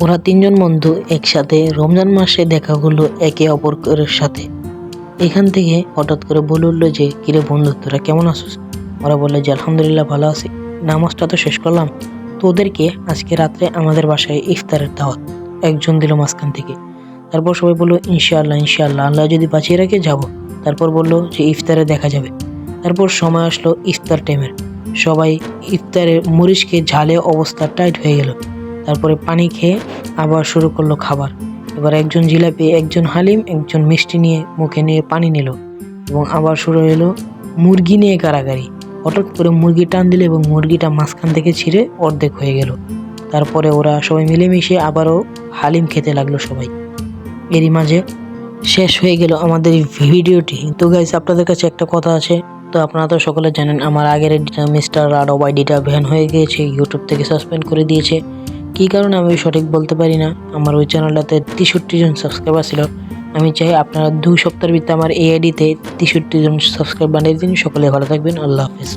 ওরা তিনজন বন্ধু একসাথে রমজান মাসে দেখা হলো একে অপরের সাথে। এখান থেকে হঠাৎ করে বলে উঠলো যে, কিরে বন্ধু তোরা কেমন আছিস? ওরা বললো যে আলহামদুলিল্লাহ ভালো আছি। নামাজটা তো শেষ করলাম, তো ওদেরকে আজকে রাত্রে আমাদের বাসায় ইফতারের দাওয়াত একজন দিল মাঝখান থেকে। তারপর সবাই বললো ইনশাআল্লাহ ইনশাআল্লাহ, আল্লাহ যদি বাঁচিয়ে রাখে যাব। তারপর বললো যে ইফতারে দেখা যাবে। তারপর সময় আসলো ইফতার টাইমের। সবাই ইফতারে মরিচ খেয়ে ঝালে অবস্থা টাইট হয়ে গেল। তারপরে পানি খেয়ে আবার শুরু করলো খাবার। এবার একজন জিলাপি, একজন হালিম, একজন মিষ্টি নিয়ে মুখে নিয়ে পানি নিল এবং আবার শুরু হলো মুরগি নিয়ে কারাগারি। হঠাৎ করে মুরগি টান দিল এবং মুরগিটা মাঝখান থেকে ছিঁড়ে অর্ধেক হয়ে গেল। তারপরে ওরা সবাই মিলেমিশে আবারও হালিম খেতে লাগলো সবাই। এরই মাঝে শেষ হয়ে গেল আমাদের এই ভিডিওটি। তো গাইস, আপনাদের কাছে একটা কথা আছে। তো আপনারা তো সকলে জানেন আমার আগের এডিটর মিস্টার রাডব আইডিটা ব্যান হয়ে গিয়েছে, ইউটিউব থেকে সাসপেন্ড করে দিয়েছে। কী কারণে আমি সঠিক বলতে পারি না। আমার ওই চ্যানেলটাতে 63 জন সাবস্ক্রাইবার ছিল। আমি চাই আপনারা 2 সপ্তাহের ভিতরে আমার এই আইডিতে 63 জন সাবস্ক্রাইব বানিয়ে দিন। সকলে ভালো থাকবেন। আল্লাহ হাফেজ।